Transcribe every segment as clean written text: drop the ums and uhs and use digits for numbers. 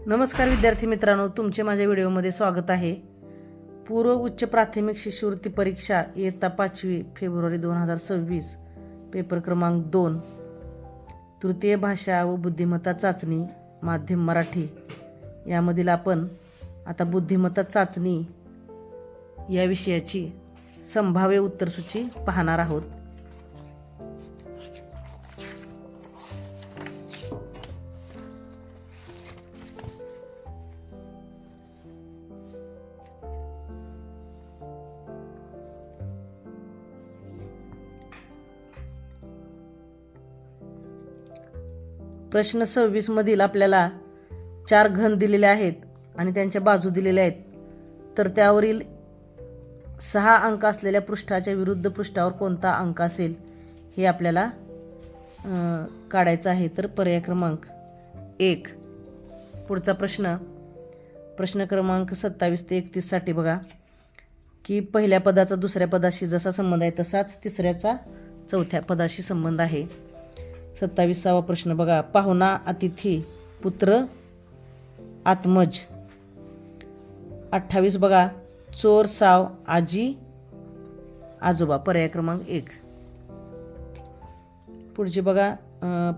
नमस्कार विद्यार्थी मित्रांनो, तुमचे माझ्या व्हिडिओमध्ये स्वागत आहे। पूर्व उच्च प्राथमिक शिष्यवृत्ती परीक्षा इयत्ता 5वी फेब्रुवारी 2026 पेपर क्रमांक 2 तृतीय भाषा व बुद्धिमत्ता चाचणी माध्यम मराठी यामधील आपण आता बुद्धिमत्ता चाचणी या विषयाची संभाव्य उत्तरसूची पाहणार आहोत। प्रश्न 26 मधील आपल्याला 4 घन दिलेले आहेत आणि त्यांच्या बाजू दिलेल्या आहेत, तर त्यावरील 6 अंक असलेल्या पृष्ठाच्या विरुद्ध पृष्ठावर कोणता अंक असेल हे आपल्याला काढायचं आहे। तर पर्याय क्रमांक 1। पुढचा प्रश्न क्रमांक 27 ते 31 साठी बघा की पहिल्या पदाचा दुसऱ्या पदाशी जसा संबंध आहे तसाच तिसऱ्याचा चौथ्या पदाशी संबंध आहे। 27वा प्रश्न बघा, पाहुणा अतिथी पुत्र आत्मज। 28 बघा, चोर साव आजी आजोबा। पर्याय क्रमांक 1। पुढचे बघा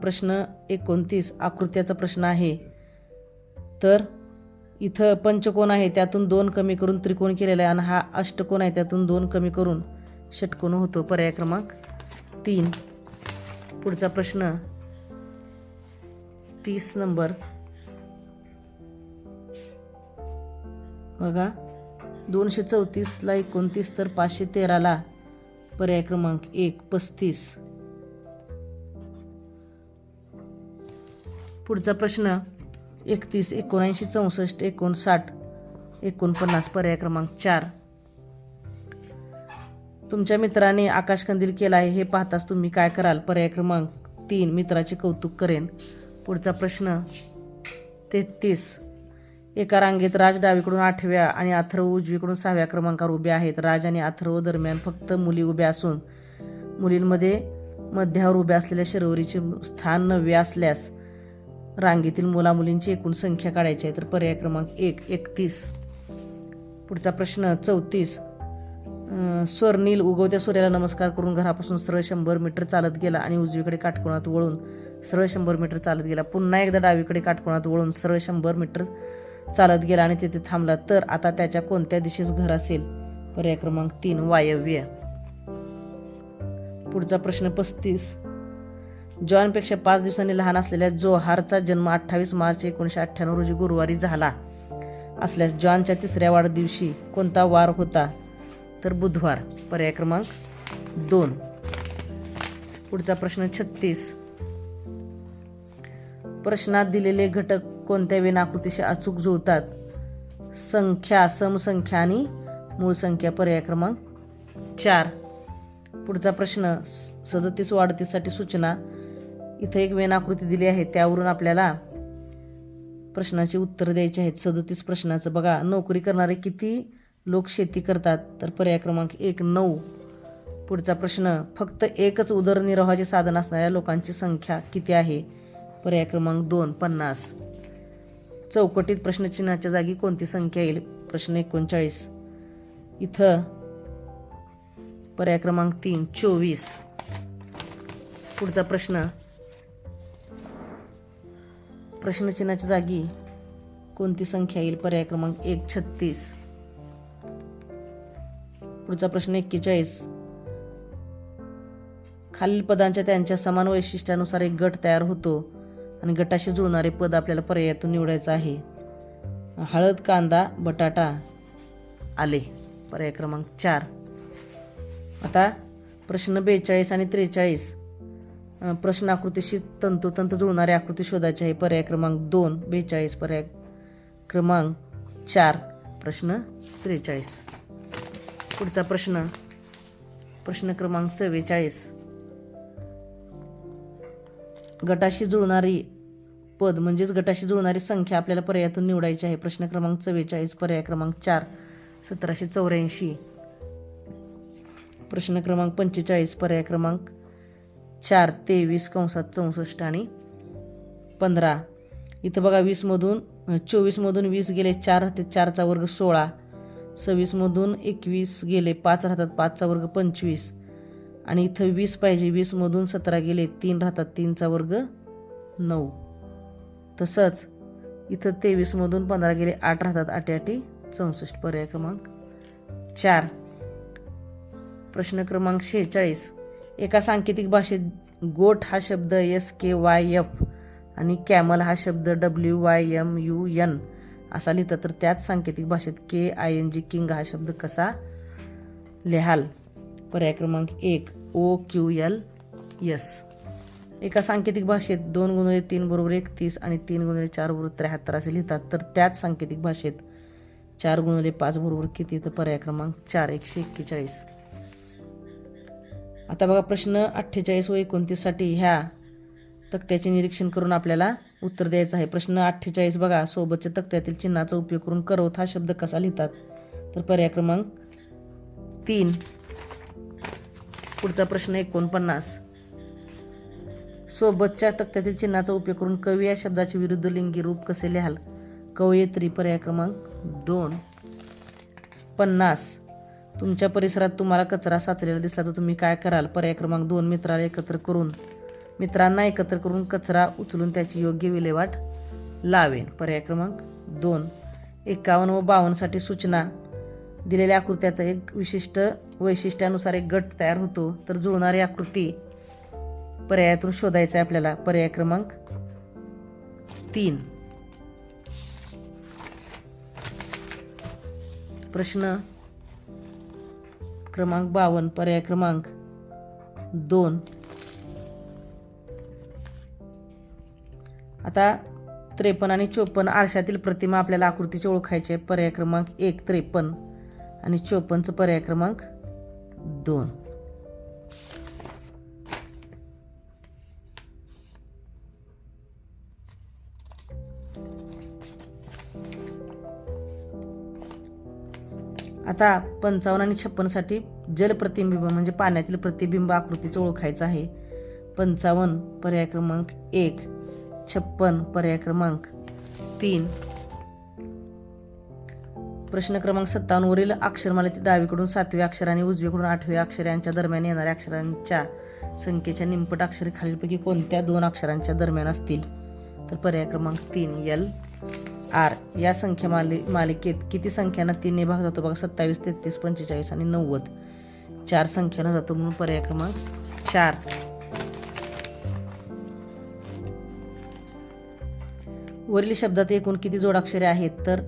प्रश्न 29 आकृत्याचा प्रश्न आहे। तर इथं पंचकोन आहे त्यातून 2 कमी करून त्रिकोण केलेला आहे आणि हा अष्टकोन आहे त्यातून 2 कमी करून षटकोन होतो। पर्याय क्रमांक 3। पुढचा प्रश्न 30 नंबर बघा, 234 ला 29 तर 513 ला पर्याय क्रमांक 1 35। पुढचा प्रश्न 31 79 64 59 49 पर्याय क्रमांक 4। तुमच्या मित्राने आकाशकंदील केला आहे हे पाहताच तुम्ही काय कराल? पर्याय क्रमांक 3 मित्राचे कौतुक करेन। पुढचा प्रश्न 33 एका रांगेत राज डावीकडून 8व्या आणि अथर्व उजवीकडून 6व्या क्रमांकावर उभे आहेत। राज आणि अथर्व दरम्यान फक्त मुली उभ्या असून मुलींमध्ये मध्यावर उभ्या असलेल्या शर्वरीचे स्थान 9 असल्यास रांगेतील मुलामुलींची एकूण संख्या काढायची आहे। तर पर्याय क्रमांक 1 31। पुढचा प्रश्न 34 स्वर्णील उगवत्या सूर्याला नमस्कार करून घरापासून सरळ 100 मीटर चालत गेला आणि उजवीकडे काटकोनात वळून सरळ 100 मीटर चालत गेला। पुन्हा एकदा डावीकडे काटकोनात वळून सरळ 100 मीटर चालत गेला आणि तिथे थांबला, तर आता त्याच्या कोणत्या दिशेस घर असेल? पर्याय क्रमांक 3 वायव्य। पुढचा प्रश्न 35 जॉनपेक्षा 5 दिवसांनी लहान असलेल्या जोहारचा जन्म 28 मार्च 1998 रोजी गुरुवारी झाला असल्यास जॉनच्या 3ऱ्या वाढदिवशी कोणता वार होता? तर बुधवार। पर्याय क्रमांक 2। पुढचा प्रश्न 36 प्रश्नात दिलेले घटक कोणत्या वेन आकृतीशी अचूक जुळतात? संख्या, समसंख्या आणि मूळ संख्या। पर्याय क्रमांक 4। पुढचा प्रश्न 37 व 38 साठी सूचना। इथे एक वेन आकृती दिली आहे त्यावरून आपल्याला प्रश्नाची उत्तर द्यायची आहेत। 37 प्रश्नाचं बघा, नोकरी करणारे किती लोक शेती करतात? तर पर्याय क्रमांक 1 9। पुढचा प्रश्न फक्त एकच उदरनिर्वाहाचे साधन असणाऱ्या लोकांची संख्या किती आहे? पर्याय क्रमांक 2 50। चौकटीत प्रश्नचिन्हाच्या जागी कोणती संख्या येईल? प्रश्न 39 इथं पर्याय क्रमांक 3 24। पुढचा प्रश्नचिन्हाच्या जागी कोणती संख्या येईल? पर्याय क्रमांक 1 36। पुढचा प्रश्न 41 खालील पदांच्या त्यांच्या समान वैशिष्ट्यानुसार एक गट तयार होतो आणि गटाशी जुळणारे पद आपल्याला पर्यायातून निवडायचं आहे। हळद, कांदा, बटाटा, आले। पर्याय क्रमांक 4। आता प्रश्न 42 आणि 43 प्रश्न आकृतीशी तंतोतंत जुळणारी आकृती शोधायची आहे। पर्याय क्रमांक 2 42 पर्याय क्रमांक 4 प्रश्न 43। पुढचा प्रश्न क्रमांक 44 गटाशी जुळणारी पद म्हणजेच गटाशी जुळणारी संख्या आपल्याला पर्यायातून निवडायची आहे। प्रश्न क्रमांक 44 पर्याय क्रमांक 4 1784। प्रश्न क्रमांक 45 पर्याय क्रमांक 4 23 कंसात 64 आणि 15। इथं बघा 20 मधून 24मधून 20 गेले 4 राहते 4चा वर्ग 16, 26मधून 21 गेले 5 राहतात 5चा वर्ग 25 आणि इथं 20 पाहिजे 20मधून 17 गेले 3 राहतात 3चा वर्ग 9. तसंच इथं 23मधून 15 गेले 8 राहतात 8 8 64. पर्याय क्रमांक 4. प्रश्न क्रमांक 46. एका सांकेतिक भाषेत गोट हा शब्द SKYF आणि कॅमल हा शब्द WYMUN असा लिहितात, तर त्याच सांकेतिक भाषेत KING किंग हा शब्द कसा लिहाल? पर्याय क्रमांक 1 OQLS. एका सांकेतिक भाषेत 2 × 3 = 31 आणि 3 × 4 = 73 असे लिहितात, तर त्याच सांकेतिक भाषेत 4 × 5 बरोबर किती? तर पर्याय क्रमांक 4 141. आता बघा प्रश्न 48 व 29 साठी ह्या तक्त्याचे निरीक्षण करून आपल्याला उत्तर द्यायचं आहे. प्रश्न 48 बघा, सोबतच्या तक्त्यातील चिन्हाचा उपयोग करून करवत हा शब्द कसा लिहितात? तर पर्याय क्रमांक 3. पुढचा प्रश्न 49. सोबतच्या तक्त्यातील चिन्हाचा उपयोग करून कवी या शब्दाचे विरुद्ध लिंगी रूप कसे लिहाल? कवयित्री. पर्याय क्रमांक 2. 50. तुमच्या परिसरात तुम्हाला कचरा साचलेला दिसला तर तुम्ही काय कराल? पर्याय क्रमांक 2 मित्रांना एकत्र करून कचरा उचलून त्याची योग्य विल्हेवाट लावेन. पर्याय क्रमांक 2. 51 व 52 साठी सूचना. दिलेल्या आकृत्याचा एक विशिष्ट वैशिष्ट्यानुसार एक गट तयार होतो, तर जुळणारी आकृती पर्यायातून शोधायचं आहे आपल्याला. पर्याय क्रमांक 3. प्रश्न क्रमांक 52. पर्याय क्रमांक 2. आता 53 आणि 54 आरशातील प्रतिमा आपल्याला आकृतीचे ओळखायचे. पर्याय क्रमांक 1 53 आणि 54चं पर्याय क्रमांक 2. आता 55 आणि 56 साठी जलप्रतिबिंब म्हणजे पाण्यातील प्रतिबिंब आकृतीचं ओळखायचं आहे. 55 पर्याय क्रमांक 1, 56 पर्याय क्रमांक 3. प्रश्न क्रमांक 57. वरील अक्षरमालेतील डावीकडून 7वे अक्षर आणि उजवीकडून 8वे अक्षर यांच्या दरम्यान येणाऱ्या अक्षरांच्या संख्येच्या निमपट अक्षरे खालीलपैकी कोणत्या 2 अक्षरांच्या दरम्यान असतील? तर पर्याय क्रमांक 3 LR. या संख्या मालिकेत किती संख्यांना 3 ने भाग जातो? बघा 27, 33, 45 आणि 90. 4 संख्यांना जातो म्हणून पर्याय क्रमांक 4. वरील शब्दात एकूण किती जोडाक्षरे आहेत? तर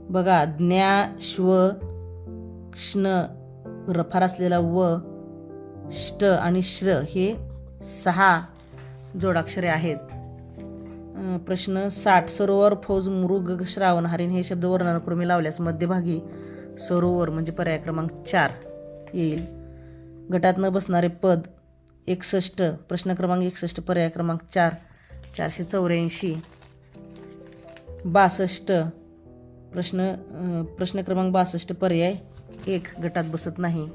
बघा ज्ञा, श्व, क्ष्ण, रफार असलेला व, ष्ट आणि श्र हे 6 जोडाक्षरे आहेत. प्रश्न 60. सरोवर, फौज, मृग, श्रावण, हरिण हे शब्द वर्णानुक्रमे लावल्यास मध्यभागी सरोवर म्हणजे पर्याय क्रमांक 4 येईल. गटात न बसणारे पद 61. प्रश्न क्रमांक 61 पर्याय क्रमांक 4 484. 62. प्रश्न क्रमांक 62 पर्याय 1 गटात बसत नाही.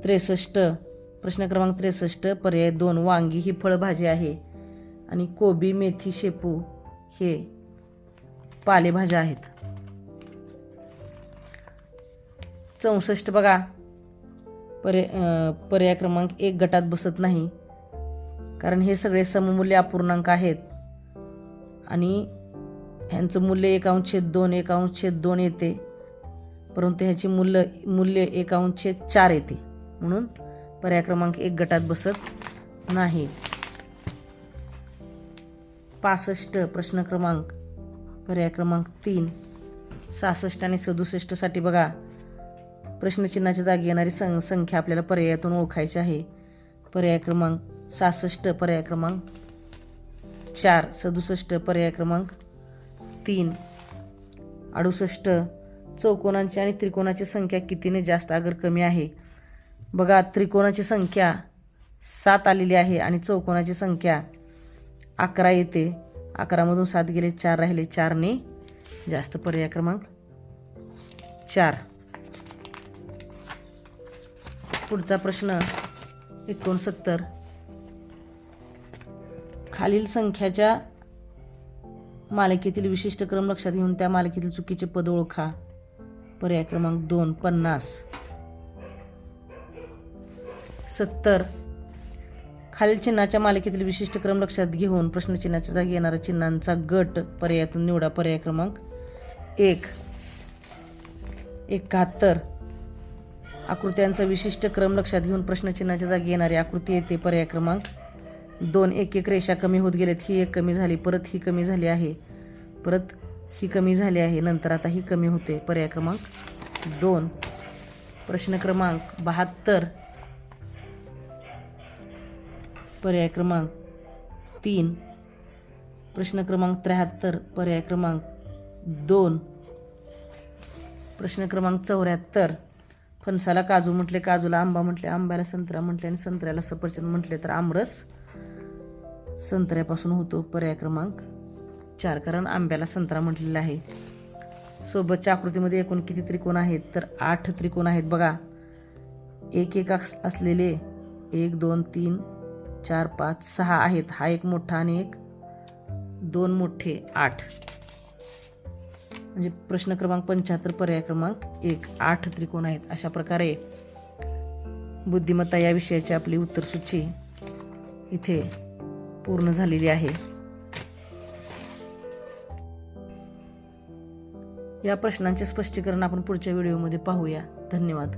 63. प्रश्न क्रमांक 63 पर्याय 2 वांगी ही फळभाजी आहे आणि कोबी, मेथी, शेपू हे पालेभाज्या आहेत. 64 बघा पर्याय क्रमांक 1 गटात बसत नाही, कारण हे सगळे सममूल्य अपूर्णांक आहेत आणि ह्यांचं मूल्य 1/2 1/2 येते, परंतु ह्याची मूल्य 1/4 येते, म्हणून पर्याय क्रमांक 1 गटात बसत नाही. 65 प्रश्न क्रमांक पर्याय क्रमांक 3. 66 आणि 67 साठी बघा प्रश्नचिन्हाच्या जागी येणारी संख्या आपल्याला पर्यायातून ओळखायची आहे. पर्याय क्रमांक 66 पर्याय क्रमांक 4, 67 पर्याय क्रमांक 3, 68 चौकोनांची आणि त्रिकोणाची संख्या कितीने जास्त अगर कमी आहे? बघा त्रिकोणाची संख्या 7 आलेली आहे आणि चौकोनाची संख्या 11 येते. 11मधून 7 गेले 4 राहिले, 4 ने जास्त. पर्याय क्रमांक 4. पुढचा प्रश्न 69. खालील संख्याच्या मालिकेतील विशिष्ट क्रम लक्षात घेऊन त्या मालिकेतील चुकीचे पद ओळखा. पर्याय क्रमांक 2 50. 70. खालील चिन्हाच्या मालिकेतील विशिष्ट क्रम लक्षात घेऊन प्रश्नचिन्हाच्या जागी येणाऱ्या चिन्हांचा गट पर्यायातून निवडा. पर्याय क्रमांक 1. 71. आकृत्यांचा विशिष्ट क्रम लक्षात घेऊन प्रश्नचिन्हाच्या जागी येणारी आकृती येते. पर्याय क्रमांक 2. एक एक रेषा कमी होत गेलेत. ही एक कमी झाली, परत ही कमी झाली आहे, परत ही कमी झाली आहे, नंतर आता ही कमी होते. पर्याय क्रमांक 2. प्रश्न क्रमांक 72. पर्याय क्रमांक 3. प्रश्न क्रमांक 73. पर्याय क्रमांक 2. प्रश्न क्रमांक 74. फणसाला काजू म्हटले, काजूला आंबा म्हटले, आंब्याला संत्रा म्हटले आणि संत्र्याला सफरचंद म्हटले तर आमरस संत्र्यापासून होतो. पर्याय क्रमांक 4, कारण आंब्याला संत्रा म्हटलेला आहे. सोबतच्या आकृतीमध्ये एकूण किती त्रिकोण आहेत तर 8 त्रिकोण आहेत. बघा, एक एक असलेले 1 2 3 4 5 6 आहेत. हा एक मोठा आणि एक 2 मोठे 8. म्हणजे प्रश्न क्रमांक 75 पर्याय क्रमांक 1 8 त्रिकोण आहेत. अशा प्रकारे बुद्धिमत्ता या विषयाची आपली उत्तरसूची इथे पूर्ण झालेली आहे. या प्रश्नांचे स्पष्टीकरण आपण पुढच्या व्हिडिओमध्ये पाहूया. धन्यवाद.